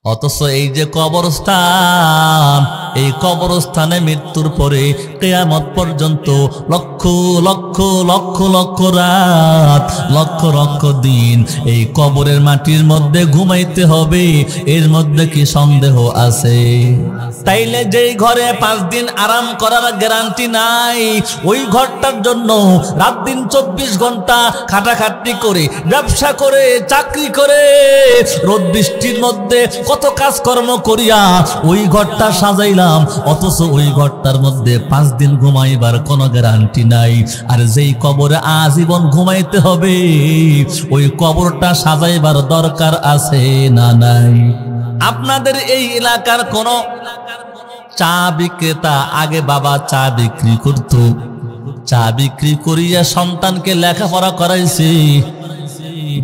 অথচ এই যে কবরস্থান, এই কবরস্থানে মৃত্যুর পরে কিয়ামত পর্যন্ত লক্ষ লক্ষ লক্ষ লক্ষ রাত, লক্ষ লক্ষ দিন এই কবরের মাটির মধ্যে ঘুমাইতে হবে। এর মধ্যে কি সন্দেহ আছে? তাইলে যেই ঘরে 5 দিন আরাম করার গ্যারান্টি নাই, ওই ঘরটার জন্য রাত দিন 24 ঘন্টা খাটাখাটনি করে, ব্যবসা করে, চাকরি করে, রোদ বৃষ্টির মধ্যে কত কাজকর্ম করিয়া ওই ঘরটা সাজাইলাম, অথচ ওই ঘরটার মধ্যে 5 দিন ঘুমাইবার কোনো গ্যারান্টি নাই। আর যেই কবরে আজীবন ঘুমাইতে হবে, ওই কবরটা সাজাইবার দরকার আছে না নাই? আপনাদের এই এলাকার কোন চা বিক্রেতা, আগে বাবা চা বিক্রি করত, চা বিক্রি করিয়া সন্তানকে লেখাপড়া করাইছে,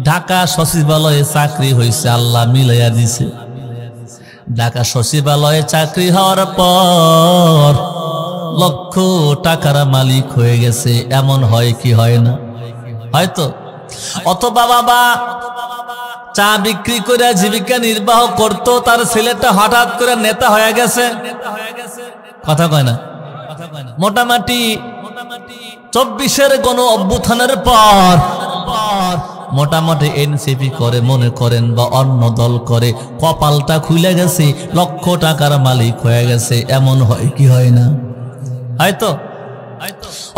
ঢাকা সচিবালয়ে চাকরি হয়েছে, আল্লাহ মিলাইয়া দিছে। ঢাকা সচিবালয়ে চাকরি হওয়ার পর লক্ষ টাকার মালিক হয়ে গেছে, এমন হয় কি হয় না? হয়তো। অথবা বাবা চা বিক্রি করে জীবিকা নির্বাহ করত, তার ছেলেটা হঠাৎ করে নেতা হয়ে গেছে, কথা কয় না? মোটামুটি 24-এর গণ অভ্যুত্থানের পর মোটামুটি এনসিপি করে মনে করেন বা অন্য দল করে, কপালটা খুলে গেছে, লক্ষ টাকার মালিক হয়ে গেছে, এমন হয় কি হয় না? হয়তো।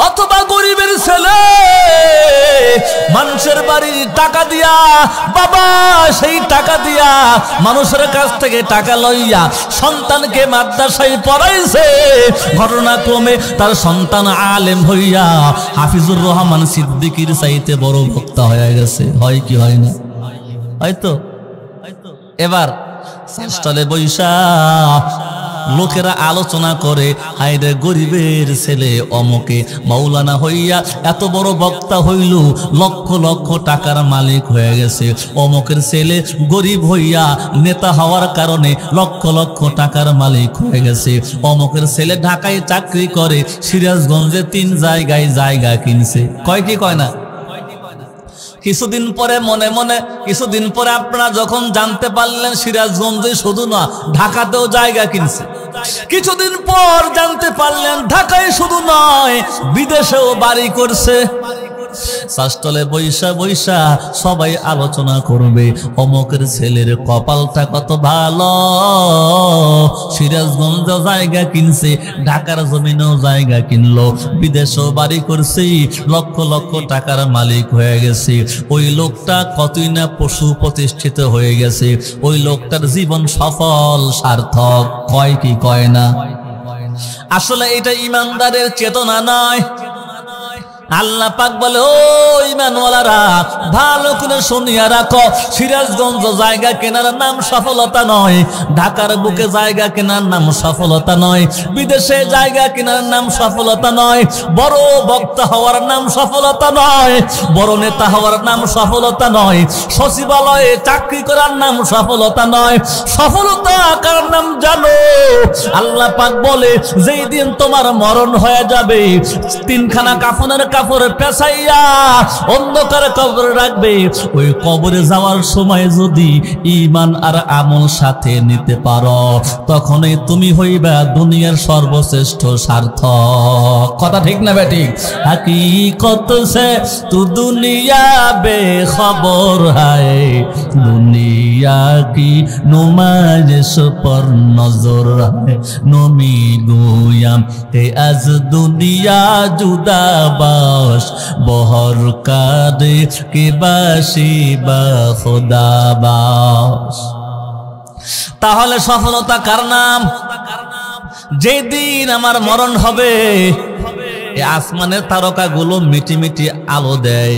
অথবা গরিবের ছেলে মানুষের বাড়ির টাকা দিয়া, বাবা সেই টাকা দিয়া মানুষের কাছ থেকে টাকা লইয়া সন্তানকে মাদ্রাসায় পড়াইছে, ঘটনাক্রমে তার সন্তান আলেম হইয়া হাফিজুর রহমান সিদ্দিকীর চাইতে বড় বক্তা হয়ে গেছে, হয় কি হয় না? হয়তো। এবার স্টলে বৈশা লোকেরা আলোচনা করে, হায়রে গরিবের ছেলে অমকে মাওলানা হইয়া এত বড় বক্তা হইল, লক্ষ লক্ষ টাকার মালিক হয়ে গেছে। অমকের ছেলে গরিব হইয়া নেতা হওয়ার কারণে লক্ষ লক্ষ টাকার মালিক হয়ে গেছে। অমকের ছেলে ঢাকায় চাকরি করে, সিরাজগঞ্জে 3 জায়গায় জায়গা কিনছে, কয় কি কয় না? কিছুদিন পরে মনে মনে, কিছুদিন পরে আপনারা যখন জানতে পারলেন সিরাজগঞ্জে শুধু না ঢাকাতেও জায়গা কিনছে, কিছুদিন পর জানতে পারলেন ঢাকায় শুধু নয় বিদেশেও বাড়ি করছে। শাস্ত্রলে বৈশা বৈশা সবাই আলোচনা করবে, অমকের ছেলের কপালটা কত ভালো, সিরাজগঞ্জ জায়গা কিনছে, ঢাকার জমিনেও জায়গা কিনলো, বিদেশেও বাড়ি করছে, লক্ষ লক্ষ টাকার মালিক হয়ে গেছে। ওই লোকটা কতই না পশু প্রতিষ্ঠিত হয়ে গেছে, ওই লোকটার জীবন সফল সার্থক, কয় কি কয় না? আসলে এটা ইমানদারের চেতনা নয়। আল্লাহ পাক বলে, ও ঈমানওয়ালারা ভালো করে শুনিয়া রাখো, সিরাজগঞ্জ জায়গা কেনার নাম সফলতা নয়, ঢাকার বুকে জায়গা কেনার নাম সফলতা নয়, বিদেশে জায়গা কেনার নাম সফলতা নয়, বড় বক্তা হওয়ার নাম সফলতা নয়, বড় নেতা হওয়ার নাম সফলতা নয়, সচিবালয়ে চাকরি করার নাম সফলতা নয়। সফলতা কার নাম জানো? আল্লাহ পাক বলে, যেই দিন তোমার মরণ হয়ে যাবে, 3খানা কাফনের কাপড় পেছাইয়া অন্ধকার কবরে রাখবে, ওই কবরে যাওয়ার সময় যদি ঈমান আর আমল সাথে নিতে পারো, তখনই তুমি হইবা দুনিয়ার সর্বশ্রেষ্ঠ সার্থক। কথা ঠিক না বেঠিক? হাকিকত সে তু দুনিয়া বেখবর হায়, দুনিয়া কি নুমাইশ পর নজর হায়, নমি গোয়াম তে আজ দুনিয়া জুদা বহর কাদে কে বাসি বা খোদা বাস। তাহলে সফলতা কার নাম? যেদিন আমার মরণ হবে, এই আসমানের তারকাগুলো মিটি মিটি আলো দেয়।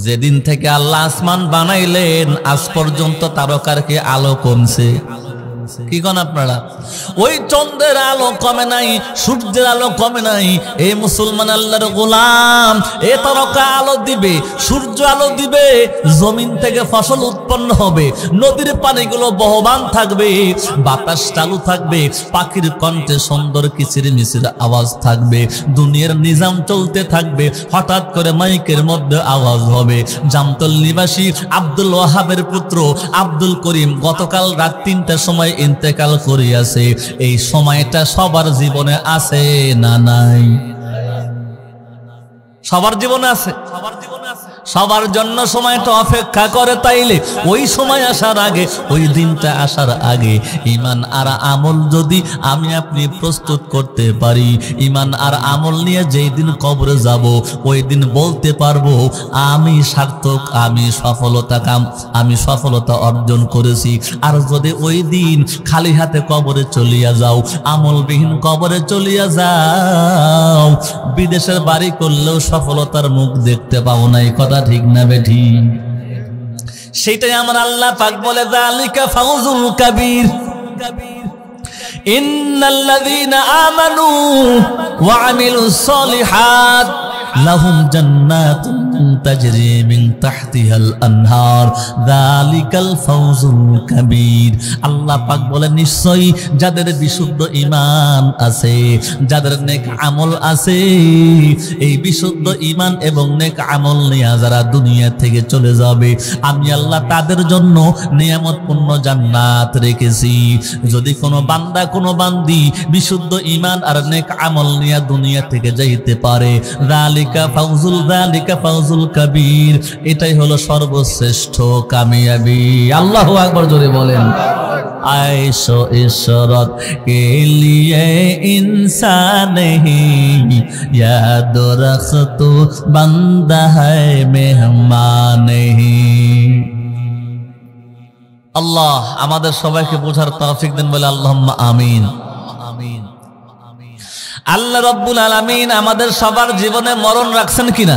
যেদিন থেকে আল্লাহ আসমান বানাইলেন আজ পর্যন্ত তারকার কি আলো কমছে? কি কোন আপনারা? ওই চন্দ্রের আলো কমে নাই, সূর্যের আলো কমে নাই। এই মুসলমান আল্লাহর গোলাম, এ তারকা আলো দিবে, সূর্য আলো দিবে, জমিন থেকে ফসল উৎপন্ন হবে, নদীর পানিগুলো বহবান থাকবে, বাতাস চালু থাকবে, পাখির কণ্ঠে সুন্দর কিচির মিচির আওয়াজ থাকবে, দুনিয়ার নিজাম চলতে থাকবে। হঠাৎ করে মাইকের মধ্যে আওয়াজ হবে, জামতল নিবাসী আব্দুল ওয়াহাবের পুত্র আব্দুল করিম গতকাল রাত ৩টার সময় ইন্তেকাল করিয়াছে। এই সময়টা সবার জীবনে আছে না নাই? সবার জীবনে আছে, সবার জন্য সময়টা অপেক্ষা করে। তাইলে ওই সময় আসার আগে, ওই দিনটা আসার আগে ঈমান আর আমল যদি আমি আপনি প্রস্তুত করতে পারি, ঈমান আর আমল নিয়ে যেই দিন কবরে যাব, ওই দিন বলতে পারবো আমি সার্থক, আমি সফলতা অর্জন করেছি। আর যদি ওই দিন খালি হাতে কবরে চলিয়া যাও, আমলবিহীন কবরে চলিয়া যাও, বিদেশের বাড়ি করলেও সফলতার মুখ দেখতে পাবো না। এই কথা ঠিক না বেঠি? সেটাই আমার আল্লাহ পাক বলে, যালিকা ফাউজুল কাবীর। ইন্নাল্লাযীনা আমানু ওয়া আমিলুস সলিহাত লাহুম জান্নাতুন তাজরি মিন তাহতিহাল আনহার যালিকাল ফাউজুল কাবীর। আল্লাহ পাক বলেন, নিশ্চয়ই যাদের বিশুদ্ধ ঈমান আছে, যাদের নেক আমল আছে, এই বিশুদ্ধ ঈমান এবং নেক আমল নিয়ে যারা দুনিয়া থেকে চলে যাবে, আমি আল্লাহ তাদের জন্য নিয়ামতপূর্ণ জান্নাত রেখেছি। যদি কোনো বান্দা, কোনো বান্দি বিশুদ্ধ ঈমান আর নেক আমল নিয়ে দুনিয়া থেকে যাইতে পারে, যালিকা ফাউজুল কাবীর, এটাই হলো সর্বশ্রেষ্ঠ কামিয়াবি। আল্লাহু আকবার জোরে বলেন। आयशो इशरत के लिए इंसान ही याद रखतो बंदा है मेहमान ही। আল্লাহ আমাদের সবাইকে বোঝার তৌফিক দেন, বলে আল্লাহুম্মা আমিন। আল্লাহ রাব্বুল আলামিন আমাদের সবার জীবনে মরণ রাখছেন কিনা?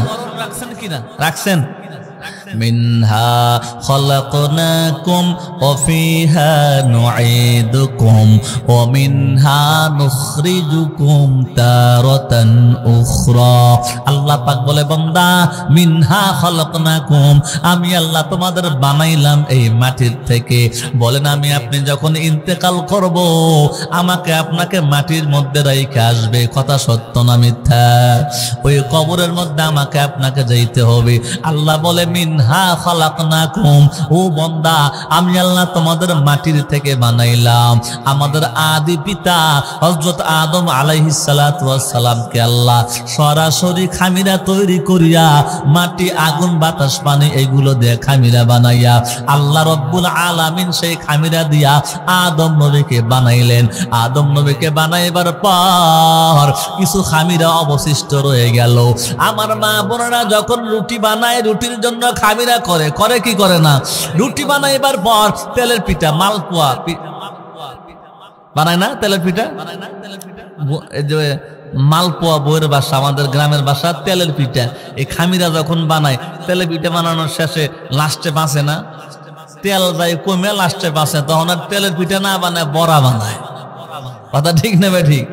রাখছেন। মিনহা খলাকনাকুম ওয়া ফিহা নুঈদুকুম ওয়া মিনহা নুখরিজুকুম তারাতান উখরা। আল্লাহ পাক বলে, বান্দা, মিনহা খলাকনাকুম, আমি আল্লাহ তোমাদের বানাইলাম এই মাটির থেকে। বলেন, আমি আপনি যখন ইন্তেকাল করব, আমাকে আপনাকে মাটির মধ্যে রাইখে আসবে, কথা সত্য না মিথ্যা? ওই কবরের মধ্যে আমাকে আপনাকে যাইতে হবে। আল্লাহ বলে, মিনহা খালাকনাকুম, ও বান্দা, আমি আল্লাহ তোমাদের মাটির থেকে বানাইলাম। আমাদের আদি পিতা হযরত আদম আলাইহিস সালাতু ওয়াস সালামকে আল্লাহ সরাসরি খামিরা তৈরি করিয়া, মাটি, আগুন, বাতাস, পানি এগুলো দিয়ে খামিরা বানাইয়া আল্লাহ রব্বুল আলামিন সেই খামিরা দিয়া আদম নবীকে বানাইলেন। আদম নবীকে বানাইবার পর কিছু খামিরা অবশিষ্ট রয়ে গেল। আমার মা বোনেরা যখন রুটি বানায়, রুটির জন্য খামিরা করে কি করে না? রুটি বানাইবার পর তেলের পিঠা, মালপোয়া বানায় না? তেলের পিঠা, মালপোয়া বইয়ের ভাষা, আমাদের গ্রামের ভাষা তেলের পিঠা। এই খামিরা যখন বানায়, তেলের পিঠা বানানোর শেষে লাস্টে বাঁচে না, তেল যায় কমে, লাস্টে বাঁচে, তখন আর তেলের পিঠা না বানায়, বড়া বানায়। কথা ঠিক নেবে ঠিক?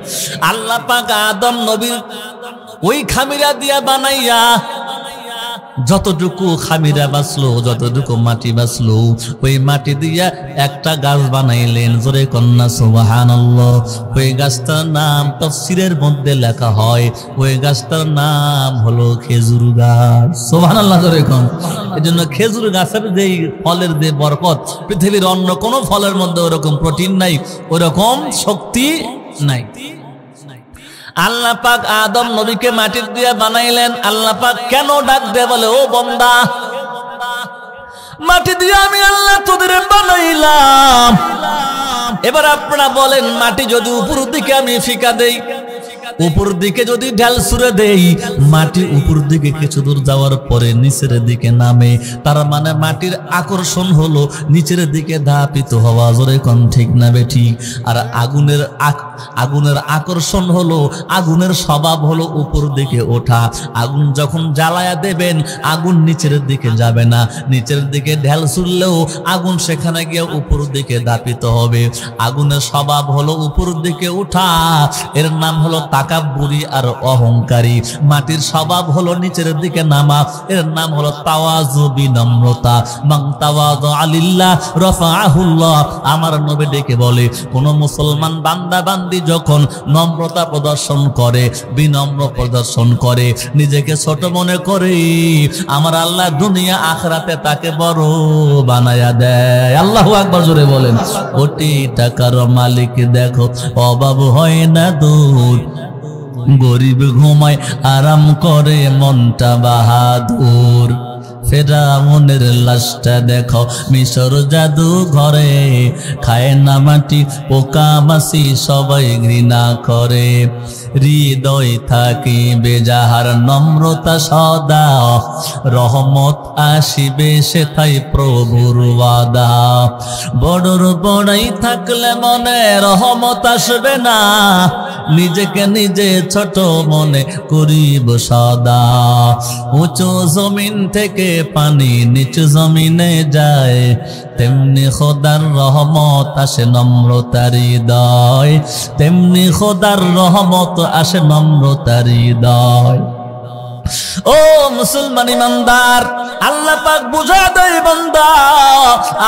আল্লাহ পাক আদম নবীর ওই খামিরা দিয়া বানাইয়া যতটুকু খামিরা বাঁচলো, যতটুকু মাটি বাঁচলো, ওই মাটি দিয়া একটা গাছ বানাইলেন। জোরে কন্যা সুবহানাল্লাহ। ওই গাছটার নাম তাফসীরের মধ্যে লেখা হয়, ওই গাছটার নাম হলো খেজুর গাছ। সুবহানাল্লাহ জোরে কোন। এজন্য খেজুর গাছের যে ফলের যে বরকত, পৃথিবীর অন্য কোনো ফলের মধ্যে ওরকম প্রোটিন নাই, ওরকম শক্তি নাই। আল্লাহ পাক আদম নবীকে মাটির দিয়া বানাইলেন। আল্লাহ পাক কেন ডাক দিয়ে বলে, ও বান্দা, মাটি দিয়ে আমি আল্লাহ তোদের বানাইলাম। এবার আপনারা বলেন, মাটি যদি উপর দিকে আমি ফিকা দেই, উপর দিকে যদি ঢাল ছুড়ে দেই, মাটি উপর দিকে কিছু দূর যাওয়ার পরে নিচের দিকে নামে, তার মানে মাটির আকর্ষণ হলো নিচের দিকে ধাপিত হওয়া। জোরে কোন ঠিক না বেঠিক? আর আগুনের আকর্ষণ হলো, আগুনের স্বভাব হলো উপর দিকে ওঠা। আগুন যখন জ্বালায়া দেবেন, আগুন নিচের দিকে যাবে না, নিচের দিকে ঢাল ছুড়লেও আগুন সেখানে গিয়ে উপর দিকে ধাপিত হবে। আগুনের স্বভাব হলো উপর দিকে ওঠা, এর নাম হলো তাকাব্বুরি আর অহংকারী। মাটির স্বভাব হলো নিচের দিকে নামা, এর নাম হলো তাওয়াজু, বিনম্রতা। মান তাওয়াযা লিল্লাহ রাফাআহুল্লাহ। আমার নবী ডেকে বলে, কোন মুসলমান বান্দা বান্দি যখন নম্রতা প্রদর্শন করে, বিনম্র প্রদর্শন করে, নিজেকে ছোট মনে করে, আমার আল্লাহ দুনিয়া আখিরাতে তাকে বড় বানায়া দেয়। আল্লাহু আকবার জোরে বলেন। কোটি টাকার মালিক দেখো, অভাব হয় না দূর, গরিব ঘুমায় আরাম করে মনটা বাহাদুর। ফেরাউনের লাশটা দেখো মিশর জাদু ঘরে, খায় না মাটি পোকা মাছি সবাই ঘৃণা করে। হৃদয় থাকি বেজাহার নম্রতা সদা, রহমত আসিবে সেথায় প্রভুর ওয়াদা। বড়র বড়াই থাকলে মনে রহমত আসবে না, নিজেকে নিজে ছোট মনে করিব সদা। উঁচু জমিন থেকে পানি নিচু জমিনে যায়, তেমনি খোদার রহমত আসে নম্রতার হৃদয়, তেমনি খোদার রহমত আসে নম্রতার হৃদয়। ও মুসলমান ইমানদার, আল্লাহ পাক বুঝা দেয় বান্দা,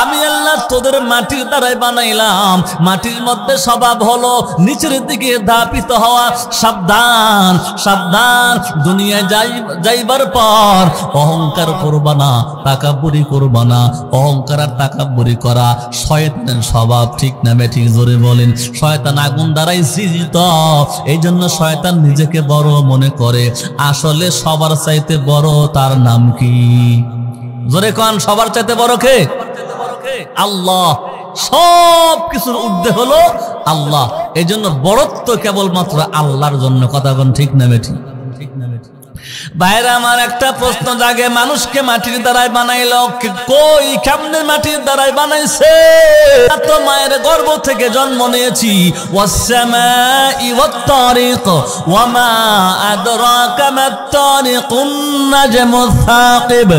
আমি আল্লাহ তোদের মাটির দ্বারাই বানাইলাম। মাটির মধ্যে স্বভাব হলো নিচের দিকে ধাপিত হওয়া। সাবধান সাবধান, দুনিয়ায় যাইবার পর অহংকার করবা না, তাকাব্বুরি করবা না। অহংকার আর তাকাব্বুরি করা শয়তানের স্বভাব, ঠিক না বেঠিক? জোরে বলেন। শয়তান আগুন দ্বারাই সৃজিত, এই জন্য শয়তান নিজেকে বড় মনে করে। আসলে সবার চাইতে বড় তার নাম কি? জোরে কোন, সবার চাইতে বড় কে? আল্লাহ। সব কিছুর ঊর্ধ্বে হলো আল্লাহ, এই জন্য বড়ত্ব কেবলমাত্র আল্লাহর জন্য। কথা কোন ঠিক না বেঠিক? বাইরে আমার একটা প্রশ্ন জাগে, মানুষকে মাটির দ্বারাই বানাইলো, কই কেমনে মাটির দ্বারাই বানাইছে? তো মায়ের গর্ভ থেকে জন্ম নিয়েছি। ওয়াসসামাই ওয়াত-তারিক ওয়ামা আদরাকা মাত-তারিকুন নাজমুস সাকিব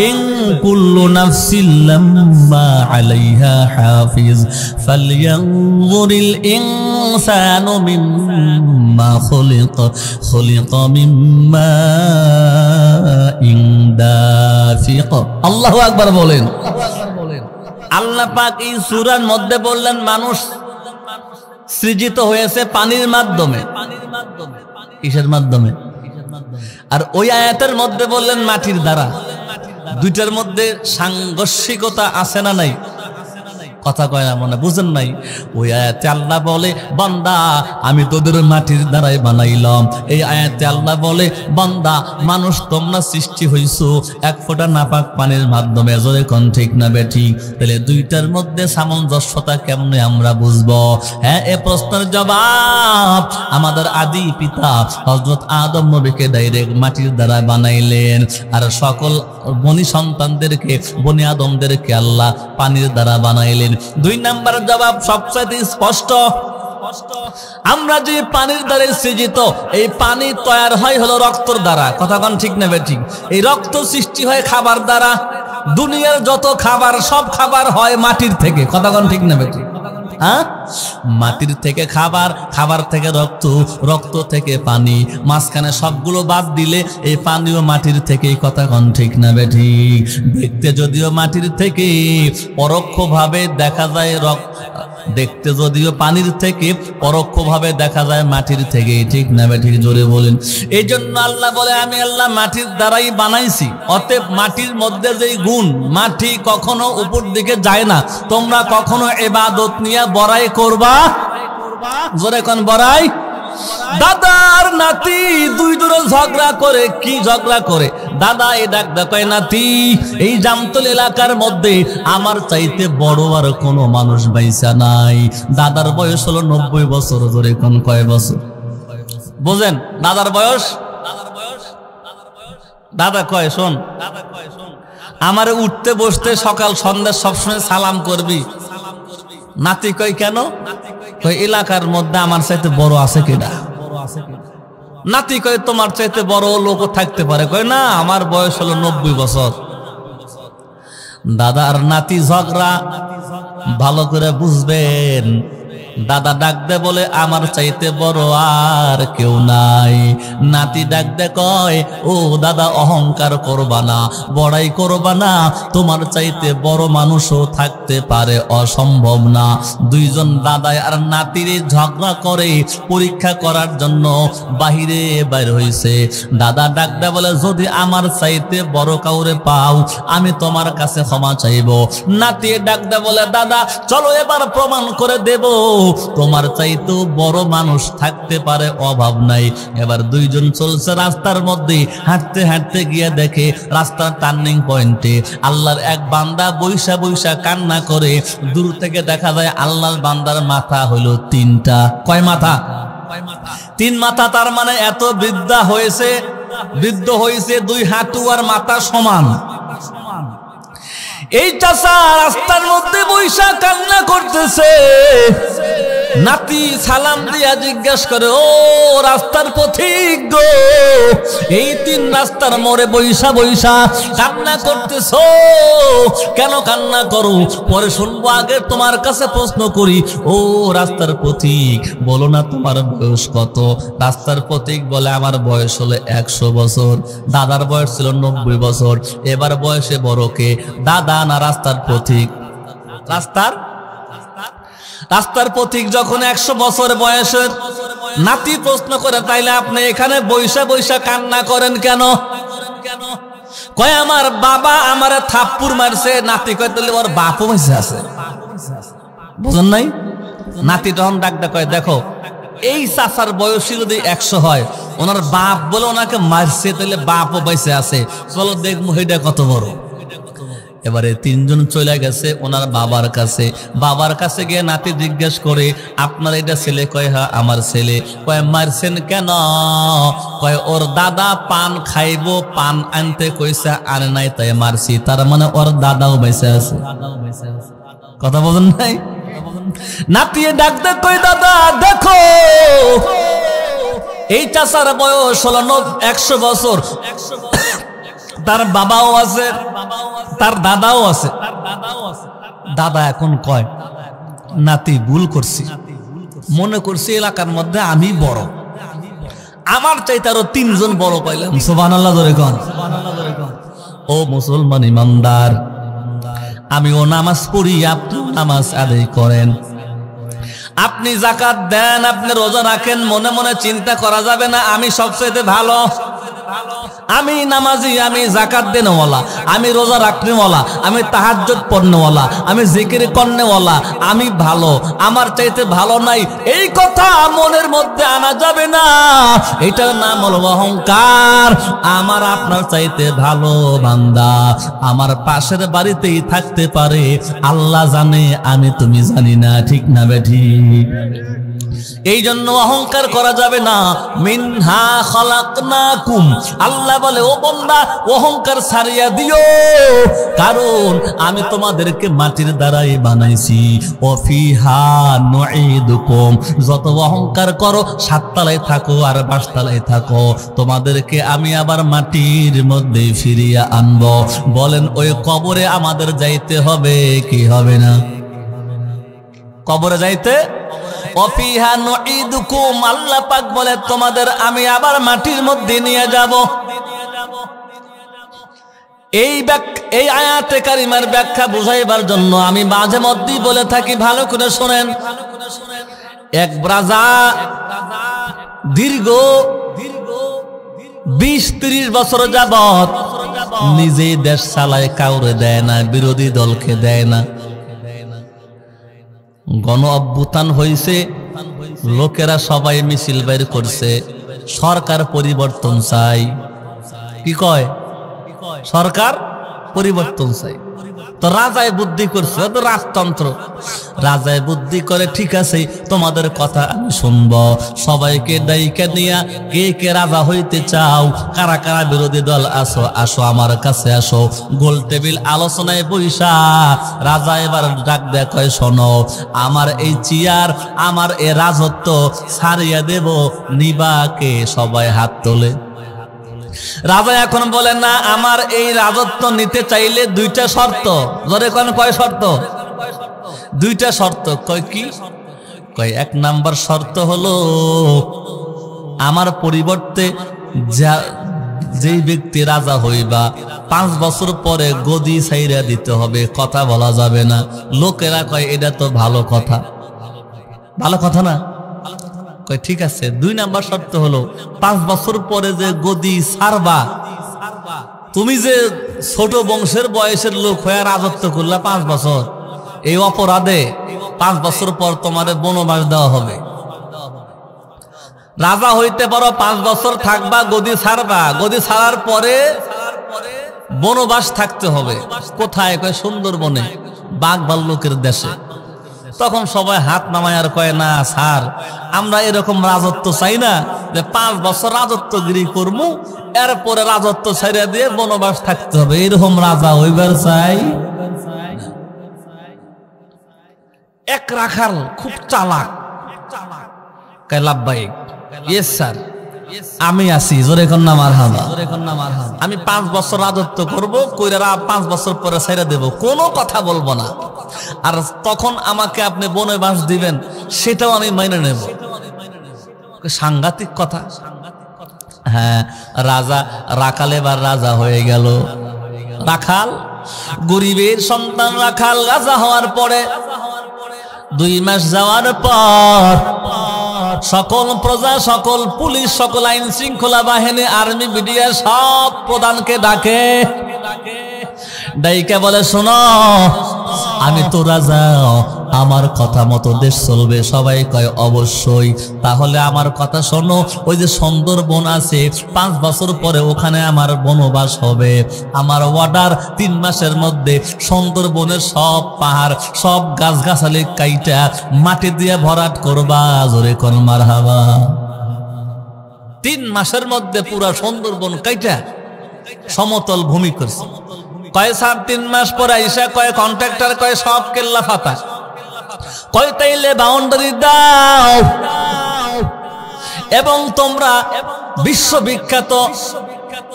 ইন কুল্লু নাফসিন লাম্মা আলাইহা হাফিজ ফালইয়ানজুরিল ইনসানু মিম্মা খুলিকা মিম্মা আল্লাহু আকবার বলেন। আল্লাহ পাক এই সূরার মধ্যে বললেন মানুষ সৃজিত হয়েছে পানির মাধ্যমে। কিসের মাধ্যমে? আর ওই আয়াতের মধ্যে বললেন মাটির দ্বারা। দুইটার মধ্যে সাংঘর্ষিকতা আছে না নাই? কথা কয় না মনে বুঝেন নাই? ওই আয়াতে আল্লাহ বলে, বান্দা আমি তোদের মাটির দ্বারাই বানাইলাম। এই আয়াতে আল্লাহ বলে, বান্দা মানুষ তোমরা সৃষ্টি হইছো এক ফোঁটা নাপাক পানির মাধ্যমে। জোরে কোন ঠিক না বেঠিক? তাহলে দুইটার মধ্যে সামঞ্জস্যতা কেমনে আমরা বুঝবো? হ্যাঁ, এ প্রশ্নের জবাব আমাদের আদি পিতা হযরত আদম নবীকে ডাইরেক্ট মাটির দ্বারা বানাইলেন, আর সকল বনি সন্তানদেরকে, বনি আদমদেরকে আল্লাহ পানির দ্বারা বানাইলেন। দুই নাম্বার জবাব সবচেয়ে স্পষ্ট। আমরা যে পানির দ্বারা সৃজিত, এই পানি তৈরি হয় হলো রক্তর দ্বারা। কথা কোন ঠিক না বেঠিক? এই রক্ত সৃষ্টি হয় খাবার দ্বারা। দুনিয়ার যত খাবার, সব খাবার হয় মাটির থেকে। কথা কোন ঠিক না বেঠিক? হ্যাঁ, মাটির থেকে খাবার, খাবার থেকে রক্ত, রক্ত থেকে পানি, মাঝখানে সবগুলো বাদ দিলে এই পানিও মাটির থেকে। কথা কোন ঠিক না বেঠিক? দেখতে যদিও মাটির থেকে, পরোক্ষভাবে দেখা যায় দেখতে যদিও পানির থেকে, পরোক্ষভাবে দেখা যায় মাটির থেকে। ঠিক না বেঠিক? জোরে বলেন। এই জন্য আল্লাহ বলে, আমি আল্লাহ মাটির দ্বারাই বানাইছি। অতএব মাটির মধ্যে যেই গুণ, মাটি কখনো উপর দিকে যায় না। তোমরা কখনো ইবাদত নিয়ে বড়াই করবা? জোরে কোন বড়াই? দাদার নাতি দুই দূরে ঝগড়া করে। কি ঝগড়া করে? দাদা এ ডাক দেখায়, নাতি এই জামতল এলাকার মধ্যে আমার চাইতে বড় আর কোনো মানুষ বাইসা নাই। দাদার বয়স হলো 90 বছর। জোরে কোন কয় বছর? বোঝেন দাদার বয়স? দাদা কয় শোন, আমারে উঠতে বসতে সকাল সন্ধ্যা সবসময় সালাম করবি। নাতি কয় কেন? কয় এলাকার মধ্যে আমার চাইতে বড় আছে কিনা। নাতি কয় তোমার চাইতে বড় লোক থাকতে পারে। কয় না, আমার বয়স হলো 90 বছর। দাদা আর নাতি ঝগড়া, ভালো করে বুঝবেন। দাদা ডাক দে বলে আমার চাইতে বড় আর কেউ নাই। নাতি ডাক দে কয় ও দাদা অহংকার করবা না, বড়াই করবা না, তোমার চাইতে বড় মানুষও থাকতে পারে, অসম্ভব না। দুইজন দাদাই আর নাতির ঝগড়া করে পরীক্ষা করার জন্য বাহিরে বাইর হইছে। দাদা ডাক দে বলে যদি আমার চাইতে বড় কাউরে পাও আমি তোমার কাছে ক্ষমা চাইব। নাতি ডাক দে বলে দাদা চলো এবার প্রমাণ করে দেব তোমার চাইতেও বড় মানুষ থাকতে পারে, অভাব নাই। এবার দুইজন চলছে রাস্তার মধ্যে, হাঁটতে হাঁটতে গিয়ে দেখে রাস্তার টার্নিং পয়েন্টে আল্লাহর এক বান্দা বৈশা বৈশা কান্না করে। দূর থেকে দেখা যায় আল্লাহর বান্দার মাথা হলো 3টা। কয় মাথা? 3 মাথা। তার মানে এত বৃদ্ধ হয়েছে 2 হাঁটু আর মাথা সমান। এই চাচা রাস্তার মধ্যে বৈশা কান্না করতেছে। নাতি সালাম দিয়া জিজ্ঞেস করে ও রাস্তার পথিক গো, এই 3 রাস্তার মোড়ে বৈশা বৈশা কান্না করতেছো কেন? কান্না করো পরে শুনবো, আগে তোমার কাছে প্রশ্ন করি। ও রাস্তার পথিক বলো না তোমার বয়স কত? রাস্তার পথিক বলে আমার বয়স হলো 100 বছর। দাদার বয়স ছিল 90 বছর। এবার বয়সে বড় কে, দাদা না রাস্তার পথিক? রাস্তার পথিক যখন 100 বছর বয়সের। নাতি প্রশ্ন করে তাইলে আপনি এখানে বৈশা বৈশা কান্না করেন কেন? কয় আমার বাবা আমারে থাপ্পড় মারছে। নাতি কয় তাহলে ওর বাপও বেঁচে আছে, বুঝেন নাই? নাতি তখন ডাকটা কয় দেখো এই চাচার বয়সী যদি 100 হয়, ওনার বাপ বলে ওনাকে মারছে, তাহলে বাপও বেঁচে আছে, চলো দেখবো এটা কত বড়। এবারে 3 জন চলে গেছে ওনার বাবার কাছে। বাবার কাছে গিয়ে নাতি জিজ্ঞেস করে আপনার এটা ছেলে? কয় হ্যাঁ আমার ছেলে। কয় মারছেন কেন? কয় ওর দাদা পান খাইবো, পান আনতে কইছে আনে নাই তাই মারছি। তার মানে ওর দাদাও বেঁচে আছে। কথা বলেন নাই? নাতি ডাকতে কই দাদা দেখো এই চাচার বয়স হলো 100 বছর, তার বাবাও আছে তার দাদাও আছে। দাদা এখন কয় নাতি ভুল করছি, মনে করছি এলাকার মধ্যে আমি বড়, আমার চাইতে আরো 3 জন বড় পাইলাম। সুবহানাল্লাহ জোরে কোন। ও মুসলমান ইমানদার, আমিও নামাজ পড়ি, আপনি নামাজ আদায় করেন, আপনি যাকাত দেন, আপনি রোজা রাখেন, মনে মনে চিন্তা করা যাবে না আমি সবচেয়ে ভালো, আমি নামাজি, আমি যাকাত দেনওয়ালা, আমি রোজা রাখনেওয়ালা, আমি তাহাজ্জুদ পড়নেওয়ালা, আমি জিকির করনেওয়ালা, আমি ভালো, আমার চাইতে ভালো নাই, এই কথা মনের মধ্যে আনা যাবে না। এটার নাম হলো অহংকার। আমার আপনার চাইতে ভালো বান্দা আমার পাশের বাড়িতেই থাকতে পারে, আল্লাহ জানে আমি তুমি জানি না, ঠিক না বেঠিক? এই জন্য অহংকার করা যাবে না। মিনহা খালাকনাকুম, আল্লাহ বলে ও বান্দা অহংকার ছাড়িয়া দিও, কারণ আমি তোমাদেরকে মাটির দ্বারাই বানাইছি। ওয়াফিহা নুঈদুকুম, যত অহংকার করো 7 তলায় থাকো আর 5 তলায় থাকো, তোমাদেরকে আমি আবার মাটির মধ্যে ফিরিয়ে আনবো। বলেন ওই কবরে আমাদের যাইতে হবে কি হবে না? কবরে যাইতে অফিহা নুঈদুকুম, আল্লাহ পাক বলে তোমাদের আমি আবার মাটির মধ্যে নিয়ে যাব। এই আয়াতে কারিমার ব্যাখ্যা বুঝাইবার জন্য আমি মাঝে মধ্যেই বলে থাকি, ভালো করে শোনেন। এক রাজা দীর্ঘ 20-30 বছর যাবত নিজেই দেশ চালায়, কাউরে দেয় না, বিরোধী দলকে দেয় না। গণ অভ্যুত্থান হয়েছে, লোকেরা সবাই মিছিল বের করছে, সরকার পরিবর্তন চাই। কি কয়? সরকার পরিবর্তন চাই। তো রাজায় বুদ্ধি করছে, তো রাজতন্ত্র। রাজায় বুদ্ধি করে, ঠিক আছে তোমাদের কথা আমি শুনবো, সবাইকে ডাইকা নিয়া কে কে রাজা হইতে চাও, কারা কারা বিরোধী দল আসো, আসো আমার কাছে আসো। গোল টেবিল আলোচনায় বইসা রাজা এবার ডাক দেয়া কয়, শোনো আমার এই চেয়ার, আমার এ রাজত্ব ছাড়িয়া দেব, নিবাকে? সবাই হাত তোলে। রাজা এখন বলে, না, আমার এই রাজত্ব নিতে চাইলে দুইটা শর্ত। ধরে কোন কয় শর্ত? দুইটা শর্ত। কয় কি? কয় এক নাম্বার শর্ত হলো আমার পরিবর্তে যেই ব্যক্তি রাজা হইবা 5 বছর পরে গদি ছাইরা দিতে হবে, কথা বলা যাবে না। লোকেরা কয় এটা তো ভালো কথা, ভালো কথা না? কয় ঠিক আছে। 2 নাম্বার শর্ত হলো 5 বছর পরে যে গদি ছাড়বা, তুমি যে ছোট বংশের বয়সের লোক হয়ে রাজত্ব করলা 5 বছর, এই অপরাধে 5 বছর পর তোমার বনবাস দেওয়া হবে। রাজা হইতে পারো, 5 বছর থাকবা, গদি ছাড়বা, গদি ছাড়ার পরে বনবাস থাকতে হবে। কোথায়? কয় সুন্দরবনে, বাঘ ভাল্লুকের দেশে। তখন সবাই হাত নামায় আর কয়, না স্যার, আমরা এরকম রাজত্ব চাই না যে 5 বছর রাজত্বগিরি করবো, এরপরে রাজত্ব ছাইরা দিয়ে বনবাস থাকতে হবে, এরকম রাজা হইবার চাই। এক রাখাল খুব চালাক, কয় লাভবাহিক, ইয়েস স্যার, আমি আছি, জোরে কন্যা মারহাবা। আমি 5 বছর রাজত্ব করবো, কইরা 5 বছর পরে ছাইরা দেব, কোনো কথা বলবো না। আর তখন আমাকে আপনি বনবাস দিবেন, সেটাও আমি মেনে নেব। সাংঘাতিক কথা। হ্যাঁ, রাজা রাখাল এবার রাজা হয়ে গেল। রাখাল, গরিবের সন্তান রাখাল রাজা হওয়ার পরে 2 মাস যাওয়ার পর সকল প্রজা, সকল পুলিশ, সকল আইন শৃঙ্খলা বাহিনী, আর্মি, বিডিআর সব প্রধানকে ডাকে, ডাইকা বলে, শোনো আমি তো রাজা, আমার কথা মতো দেশ চলবে। সবাই কয় অবশ্যই। তাহলে আমার কথা শোনো, ওই যে সুন্দরবন আছে, 5 বছর পরে ওখানে আমার বনবাস হবে। আমার অর্ডার, 3 মাসের মধ্যে সুন্দরবনের সব পাহাড়, সব গাছগাছালি কাইটা মাটি দিয়ে ভরাট করবা, জোরে কোন মারহাবা। 3 মাসের মধ্যে পুরা সুন্দরবন কাইটা সমতল ভূমি করছে। কয় স্যার 3 মাস পরে আইসা কয় কন্ট্রাক্টর কয় সব কেল্লা ফাতা, কয় তাইলে বাউন্ডারি দাও, এবং তোমরা বিশ্ববিখ্যাত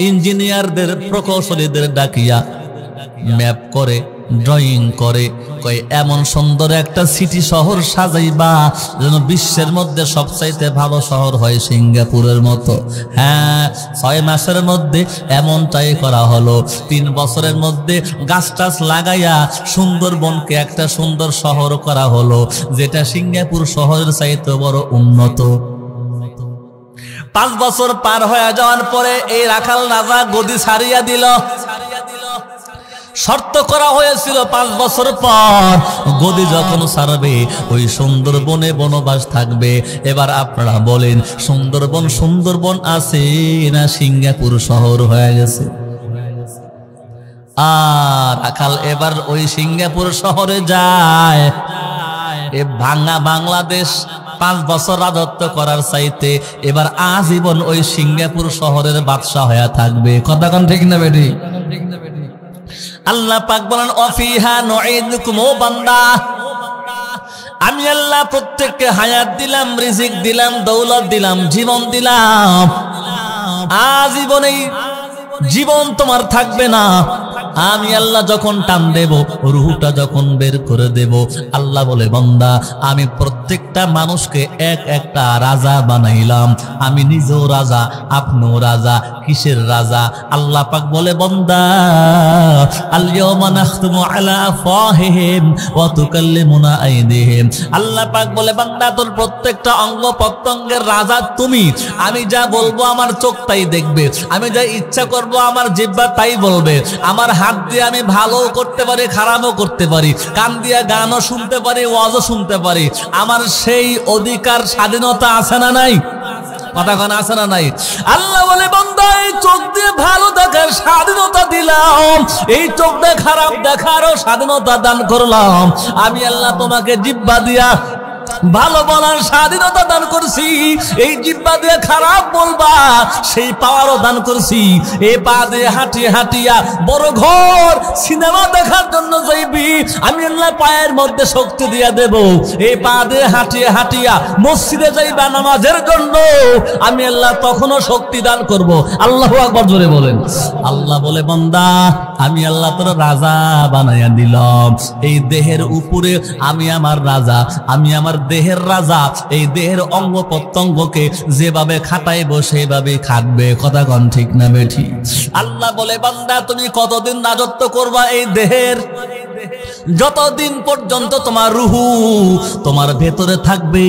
ইঞ্জিনিয়ারদের, প্রকৌশলীদের ডাকিয়া ম্যাপ করে, ড্রয়িং করে, কয় এমন সুন্দর একটা সিটি শহর সাজাইবা যেন বিশ্বের মধ্যে সবচাইতে ভালো শহর হয় সিঙ্গাপুরের মতো। হ্যাঁ, 6 মাসের মধ্যে এমনটাই করা হলো। 3 বছরের মধ্যে গাছ টাছ লাগাইয়া সুন্দরবনকে একটা সুন্দর শহর করা হলো, যেটা সিঙ্গাপুর শহরের চাইতে বড় উন্নত। 5 বছর পার হয়ে যাওয়ার পরে এই রাখাল রাজা গদি ছাড়িয়া দিল। শর্ত করা হয়েছিল 5 বছর পর গদি যখন ছাড়বে ওই সুন্দরবনে বনবাস থাকবে। এবার আপনারা বলেন, সুন্দরবন সুন্দরবন আছে না সিঙ্গাপুর শহর হয়ে গেছে? আর রাখাল এবার ওই সিঙ্গাপুর শহরে যায়। এ ভাঙা বাংলাদেশ 5 বছর রাজত্ব করার চাইতে এবার আজীবন ওই সিঙ্গাপুর শহরের বাদশা হয়ে থাকবে। কথা কোন ঠিক না বেটি? আল্লাহ পাক বলেন, অফিহা নুঈদুকুম, ও বান্দা আমি আল্লাহ প্রত্যেককে হায়াত দিলাম, রিজিক দিলাম, দৌলত দিলাম, জীবন দিলাম। আজীবনেই জীবন তোমার থাকবে না। আমি আল্লাহ যখন টান দেব, রুহটা যখন বের করে দেব, আল্লাহ বলে, বান্দা আমি প্রত্যেকটা মানুষকে এক একটা রাজা বানাইলাম। আমি নিজেও রাজা, আপনিও রাজা। কিসের রাজা? আল্লাহ পাক বলে, বান্দা আল-ইয়াওমা নাখতুমু আলা আফওয়াহিহিম ওয়া তুকাল্লিমুনা আইদিহিম। আল্লাহ পাক বলে, বান্দা তোর প্রত্যেকটা অঙ্গ প্রত্যঙ্গের রাজা তুমি। আমি যা বলবো আমার চোখ তাই দেখবে, আমি যা ইচ্ছা করব আমার জিহ্বা তাই বলবে। আমার হাত দিয়ে আমি ভালোও করতে পারি, খারাপও করতে পারি, কান দিয়ে গানও শুনতে পারি, ওয়াজও শুনতে পারি। আমার সেই অধিকার, স্বাধীনতা আছে না নাই? কথা কোন আছে না নাই? আল্লাহ বলে, বন্ধু বান্দা এই চোখ দিয়ে ভালো দেখার স্বাধীনতা দিলাম, এই চোখ দিয়ে খারাপ দেখারও স্বাধীনতা দান করলাম। আমি আল্লাহ তোমাকে জিহ্বা দিয়া ভালো বলার স্বাধীনতা দান করছি, এই জিহ্বা দিয়ে খারাপ বলবা সেই পাওয়ারও দান করছি। এই পা দিয়ে হাঁটিয়ে হাঁটিয়া বড় ঘর সিনেমা দেখার জন্য যাইবি, আমি আল্লাহ পায়ের মধ্যে শক্তি দিয়া দেব। এই পা দিয়ে হাঁটিয়ে হাঁটিয়া মসজিদে যাইবা নামাজের জন্য, আমি আল্লাহ তখনও শক্তি দান করব। আল্লাহু আকবার জোরে বলেন। আল্লাহ বলে বান্দা আমি আল্লাহ তোর রাজা বানাইয়া দিলাম, এই দেহের উপরে আমি আমার রাজা, আমি আমার দেহের রাজা। এই দেহের অঙ্গ প্রত্যঙ্গকে যেভাবে খাটাইবো সেভাবে খাটবে। কথা কন ঠিক না বেঠি? আল্লাহ বলে বান্দা তুমি কতদিন রাজত্ব করবা এই দেহের? যতদিন পর্যন্ত তোমার রুহু তোমার ভেতরে থাকবে,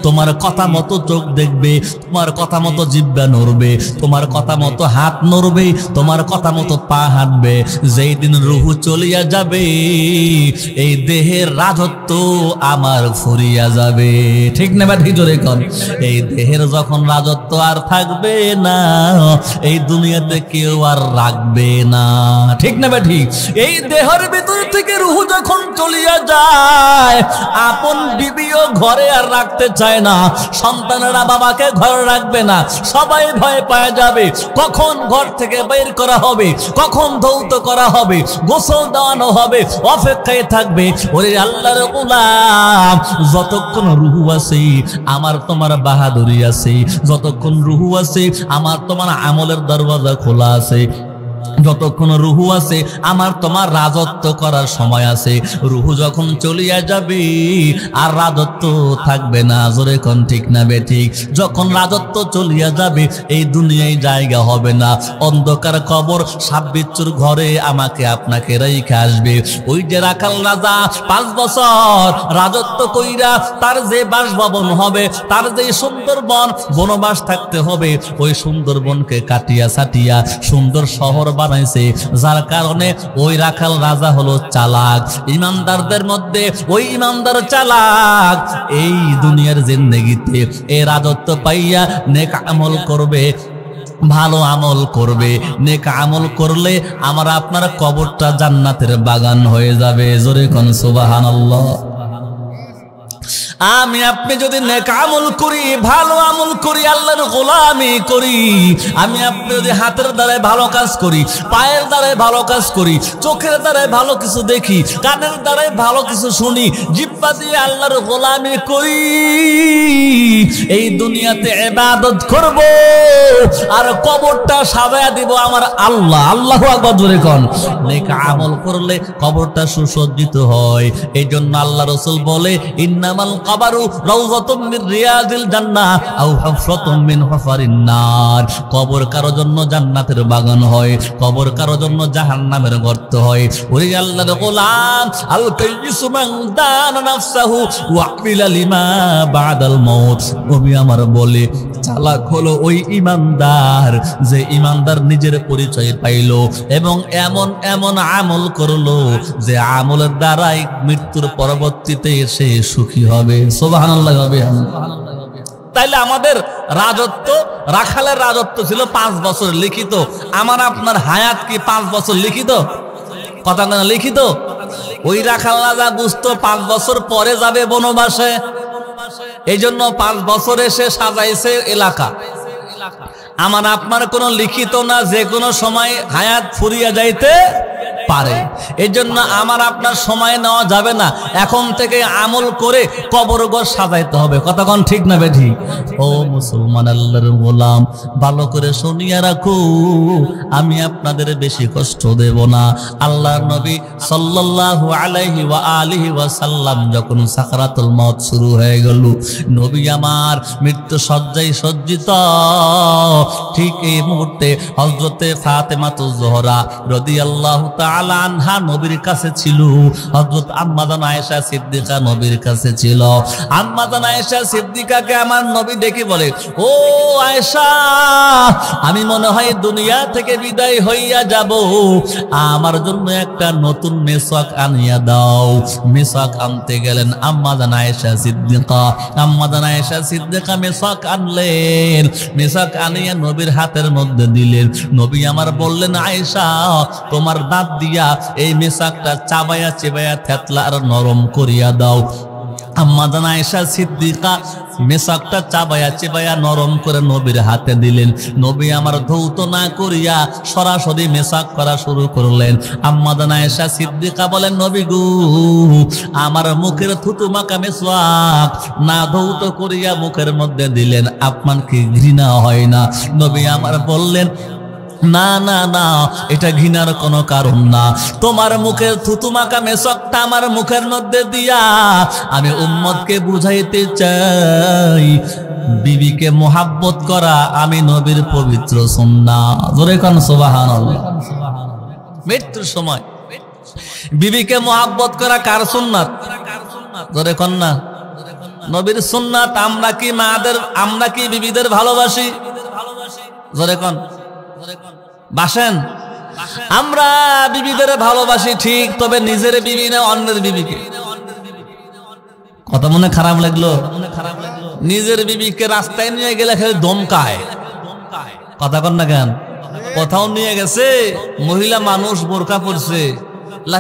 তোমার কথা মতো চোখ দেখবে, তোমার কথা মতো জিহ্বা নড়বে, তোমার কথা মতো হাত নড়বে, তোমার কথা মতো পা হাঁটবে। যেই দিন রুহু চলিয়া যাবে এই দেহের রাজত্ব আমার ফুরিয়া যাবে। ঠিক না ঠিক জোরে কন? এই দেহের যখন রাজত্ব আর থাকবে না, এই দুনিয়াতে কেউ আর রাখবে না। ঠিক না ঠিক? এই দেহের ভিতর থেকে রুহু যখন চলিয়া যায়, আপন বিবিও ঘরে আর রাখতে চায় না, সন্তানেরা বাবাকে ঘরে রাখবে না, সবাই ভয় পায় যাবে। কখন ঘর থেকে বের করা হবে, কখন ধৌত করা হবে, গোসল দেওয়ানো হবে, অপেক্ষায় থাকবে। ওরে আল্লাহর গোলাম, যতক্ষণ রুহু আছে আমার তোমার বাহাদুরি আছে, যতক্ষণ রুহু আছে আমার তোমার আমলের দরওয়াজা খোলা আছে, যতক্ষণ রুহু আছে আমার তোমার রাজত্ব করার সময় আছে। রুহু যখন চলিয়া যাবে আর রাজত্ব থাকবে না। জোরে কোন ঠিক না বেঠিক? যখন রাজত্ব চলিয়া যাবে এই দুনিয়ায় জায়গা হবে না, অন্ধকার কবর সাপ বিচ্ছুর ঘরে আমাকে আপনাকে রেখে আসবে। ওই যে রাখাল রাজা 5 বছর রাজত্ব কইরা তার যে বাসভবন হবে, তার যে সুন্দরবন বনবাস থাকতে হবে, ওই সুন্দরবনকে কাটিয়া সাটিয়া সুন্দর শহর বানাইছে। যার কারণে ওই রাখাল রাজা হলো চালাক। ইমানদারদের মধ্যে ওই ইমানদার চালাক। এই দুনিয়ার জিন্দেগিতে এই রাজত্ব পাইয়া নেক আমল করবে, ভালো আমল করবে। নেক আমল করলে আমার আপনার কবরটা জান্নাতের বাগান হয়ে যাবে। জোরে কোন সুবহানাল্লাহ। আমি আপনি যদি নেক আমল করি, ভালো আমল করি, আল্লাহর গোলামি করি, আমি আপনি যদি হাতের দ্বারায় ভালো কাজ করি, পায়ের দ্বারায় ভালো কাজ করি, চোখের দ্বারায় ভালো কিছু দেখি, কানের দ্বারায় ভালো কিছু শুনি, জিহ্বা দিয়ে আল্লাহর গোলামি করি, এই দুনিয়াতে ইবাদত করব আর কবরটা সাজায়া দিব আমার আল্লাহ। আল্লাহু আকবার জোরে কোন। নেক আমল করলে কবরটা সুসজ্জিত হয়। এই জন্য আল্লাহ রাসূল বলে ইন্নামাল কবরু রাউযাতুম মির রিয়াদিল জান্নাহ আও হুফরাতুম মিন হুফারিন নার। কবর কারো জন্য জান্নাতের বাগান হয়, কবর কারো জন্য জাহান্নামের গর্ত হয়। ওরে আল্লাহর গোলাম, আল কাইয়িসু মান দানা নাফসাহু ওয়া আমিলা লিমা বাদাল মাউত। নবী আমার বলে চালাক হলো ওই ইমানদার যে ইমানদার নিজের পরিচয় পাইলো এবং এমন এমন আমল করলো যে আমলের দ্বারাই মৃত্যুর পরবর্তীতে এসে সুখী হবে। সুবহানাল্লাহ। তাইলে আমাদের রাজত্ব, রাখালের রাজত্ব ছিল 5 বছর লিখিত। আমার আপনার হায়াত কি 5 বছর লিখিত? কথা না লিখিত? ওই রাখাল রাজা বুঝতো 5 বছর পরে যাবে বনবাসে, এই জন্য 5 বছর এসে সাজাইছে এলাকা। আমার আপনার কোনো লিখিত না, যে কোনো সময় হায়াত ফুরিয়ে যাইতে পারে। এই জন্য আমার আপনার সময় নেওয়া যাবে না, এখন থেকে আমল করে কবরঘর সাজাইতে হবে। কতক্ষণ ঠিক না বেঠি? ও মুসলমান আল্লাহর গোলাম, ভালো করে শুনিয়া রাখো, আমি আপনাদের বেশি কষ্ট দেব না। আল্লাহর নবী সাল্লাল্লাহু আলাইহি ওয়া আলিহি ওয়াসাল্লাম যখন সাকরাতুল মউত শুরু হয়ে গেল, নবী আমার মৃত্যু সজ্জায় সজ্জিত, ঠিক এই মুহূর্তে হযরতে ফাতেমাতুজ জোহরা রাদিয়াল্লাহু তাআলা তাআলা আনহা নবীর কাছে ছিল, হযরত আম্মা জান আয়েশা সিদ্দিকা নবীর কাছে ছিল। আম্মা জান আয়েশা সিদ্দিকাকে আমার নবী ডেকে বলে, ও আয়েশা, আমি মনে হয় দুনিয়া থেকে বিদায় হইয়া যাব, আমার জন্য একটা নতুন মেসওয়াক আনিয়া দাও। মেসওয়াক আনতে গেলেন আম্মা জান আয়েশা সিদ্দিকা। আম্মা জান আয়েশা সিদ্দিকা মেসওয়াক আনলেন, মেসওয়াক আনিয়া নবীর হাতের মধ্যে দিলেন। নবী আমার বললেন, আয়েশা, তোমার দাঁত দিয়া এই মেসওয়াকটা চাবায়া চেবায়া থেতলা আর নরম করিয়া দাও। আম্মা জান আয়েশা সিদ্দিকা মেসওয়াকটা চাবায়া চেবায়া নরম করে নবীর হাতে দিলেন। নবী আমার ধৌত না করিয়া সরাসরি মেসওয়াক করা শুরু করলেন। আম্মা জান আয়েশা সিদ্দিকা বলেন, নবী গো, আমার মুখের থুতু মাখা মেসওয়াক না ধৌত করিয়া মুখের মধ্যে দিলেন, আপনার কি ঘৃণা হয় না? নবী আমার বললেন, না না না, এটা ঘৃণার কোনো কারণ না। তোমার মুখের থুতু মাখা মেসওয়াকটা আমার মুখের মধ্যে দিয়া আমি উম্মতকে বুঝাইতে চাই, বিবিকে মোহাব্বত করা আমি নবীর পবিত্র সুন্নাহ। জোরে কোন সুবহানাল্লাহ। মৃত্যুর সময় বিবিকে মোহাব্বত করা কার সুন্নাত? জোরে কোন না, নবীর সুন্নাত। আমরা কি বিবিদের ভালোবাসি? জোরে কোন, বাসেন? আমরা বিবিদের ভালোবাসি ঠিক, তবে নিজের বিবি না অন্যের বিবিকে। কথা মনে খারাপ লাগলো? নিজের বিবিকে রাস্তায় নিয়ে গেলে খালি ধমকায়। কথা কন না কেন? কোথাও নিয়ে গেছে, মহিলা মানুষ বোরকা পরছে,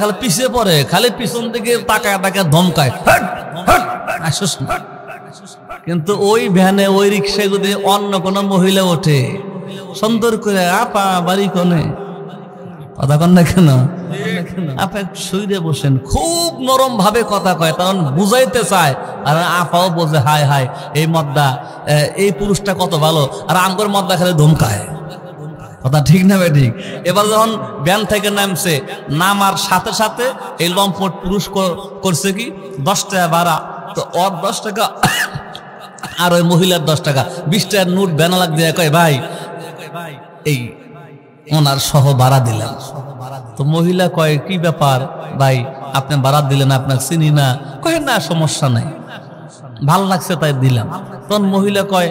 খালি পিছিয়ে পড়ে, খালি পিছন থেকে তাকায় তাকায় ধমকায়, কিন্তু ওই ভ্যানে ওই রিক্সায় যদি অন্য কোনো মহিলা ওঠে, সুন্দর করে, আপা বাড়ি কোনে, কথা কন না কেন? আপা শুইরে বসেন, খুব নরম ভাবে কথা কয়, কারণ বুঝাইতে চায়। আর আপাও বোঝে, হায় হায় এই মদ্দা, এই পুরুষটা কত ভালো, আর আমগর মদ্দা খালি ধমকায়। কথা ঠিক না ভাই? ঠিক। এবার যখন ব্যান থেকে নামছে, নামার সাথে সাথে এই লম্পট পুরুষ করছে কি 10 টাকা ভাড়া, তো ওর 10 টাকা আর ওই মহিলার 10 টাকা, 20 টাকার নোট ব্যানা লাগ দিয়ে কয়, ভাই এই ওনার সহ ভাড়া দিলেন। তো মহিলা কয়, কি ব্যাপার ভাই, আপনি ভাড়া দিলেন, আপনাকে চিনি না। কয়, না সমস্যা নাই, ভাল লাগছে তাই দিলাম। তখন মহিলা কয়,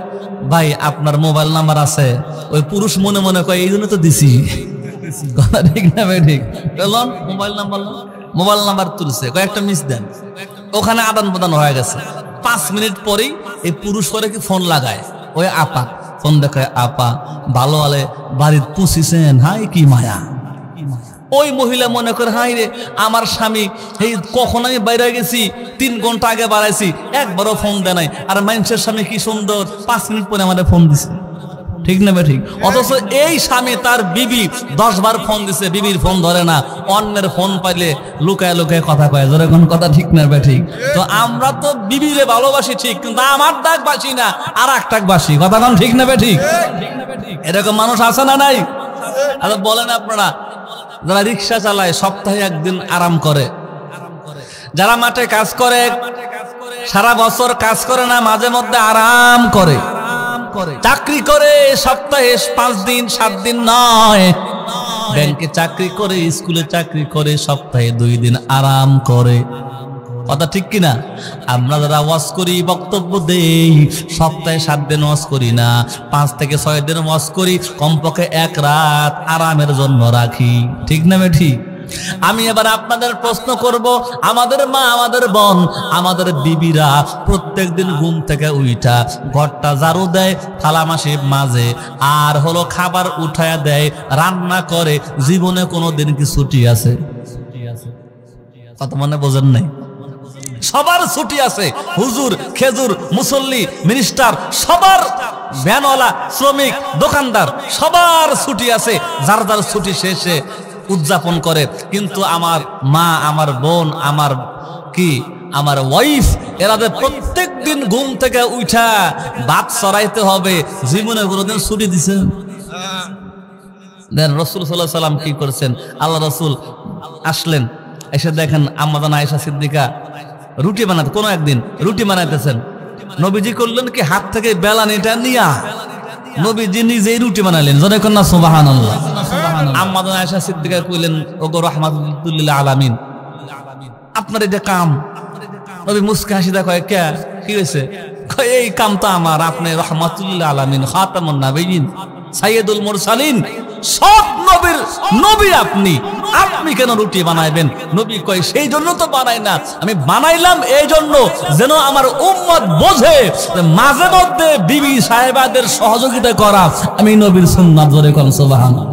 ভাই আপনার মোবাইল নাম্বার আছে? ওই পুরুষ মনে মনে কয়, এই জন্য তো দিছি। কথা ঠিক না ভাই? ঠিক। মোবাইল নাম্বার তুলছে, কয়েকটা মিস দেন, ওখানে আদান প্রদান হয়ে গেছে। 5 মিনিট পরেই এই পুরুষ করে কি ফোন লাগায় ওই আপা, ফোন দেখায়, আপা ভালো আলে বাড়ির পুষিছেন, হাই কি মায়া। ওই মহিলা মনে করে, হাই রে আমার স্বামী, এই কখন আমি বাইরে গেছি, 3 ঘন্টা আগে বাড়াইছি, একবারও ফোন দেয় নাই, আর মানুষের স্বামী কি সুন্দর 5 মিনিট পরে আমাদের ফোন দিছে। ঠিক না ভাই? ঠিক। অথচ এই স্বামী তার বিবি 10 বার ফোন দিছে, বিবির ফোন ধরে না, অন্যের ফোন পাইলে লুকায় লুকায় কথা কয়। জোরে কোন কথা ঠিক না ভাই? ঠিক। তো আমরা তো বিবিরে ভালোবাসি ঠিক, কিন্তু আমার ডাক বাসি না, আর এক ডাক বাসি। কথা কোন ঠিক না ভাই? ঠিক। এরকম মানুষ আছে না নাই? আচ্ছা বলেন আপনারা, যারা রিক্সা চালায় সপ্তাহে একদিন আরাম করে, যারা মাঠে কাজ করে সারা বছর কাজ করে না, মাঝে মধ্যে আরাম করে, চাকরি করে সপ্তাহে 5 দিন 7 দিন নয়, ব্যাংকে চাকরি করে, স্কুলে চাকরি করে, সপ্তাহে 2 দিন আরাম করে। কথা ঠিক কিনা? আমরা যারা ওয়াজ করি, বক্তব্য দেই, সপ্তাহে 7 দিন ওয়াজ করি না, 5 থেকে 6 দিন ওয়াজ করি, কমপক্ষে 1 রাত আরামের জন্য রাখি। ঠিক না বেঠি? আমি এবার আপনাদের প্রশ্ন করব, আমাদের মা, আমাদের বোন, আমাদের বিবিরা প্রত্যেক দিন ঘুম থেকে উঠা ঘরটা ঝাড়ু দেয়, থালা মাসি মাঝে, আর হলো খাবার উঠায়া দেয়, রান্না করে, জীবনে কোনোদিন কি ছুটি আছে? কত মানে বোঝেন নাই? সবার ছুটি আছে। হুজুর, খেজুর, মুসল্লি, মিনিস্টার, সবার, ভ্যানওয়ালা, শ্রমিক, দোকানদার, সবার ছুটি আছে, যার যার ছুটি শেষে উদযাপন করে। কিন্তু আমার মা, আমার বোন, আমার ওয়াইফ, এরা প্রত্যেক দিন ঘুম থেকে উঠা ভাত চড়াইতে হবে, জীবনে কোনোদিন ছুটি দিছেন? দেন রাসূল সাল্লাল্লাহু আলাইহি সাল্লাম কি করেছেন? আল্লাহ রাসূল আসলেন, এসে দেখেন আম্মা জান আয়েশা সিদ্দিকা রুটি বানাতে, কোনো একদিন রুটি বানাইতেছেন, নবীজি করলেন কি, হাত থেকে বেলানিটা নিয়া নবীজি নিজেই রুটি বানালেন। জোরে কন্যা সুবহানাল্লাহ। আম্মা জান আয়েশা সিদ্দিকা কইলেন ওগো রাহমাতুল লিল আলামিন আপনার এই যে কাম নবী মুস্কি হাসিদা কয় কে কি হয়েছে কয় এই কাম তো আমার আপনি রাহমাতুল লিল আলামিন খাতামুন নাবিয়িন সাইয়্যিদুল মুরসালিন সব নবীর নবী আপনি আপনি কেন রুটি বানাইবেন নবী কয় সেই জন্য তো বানাই না আমি বানাইলাম এই জন্য যেন আমার উম্মত বোঝে মাঝে মধ্যে বিবি সাহেবাদের সহযোগিতা করা আমি নবীর সুন্নাত ধরে কোন সুবহানাল্লাহ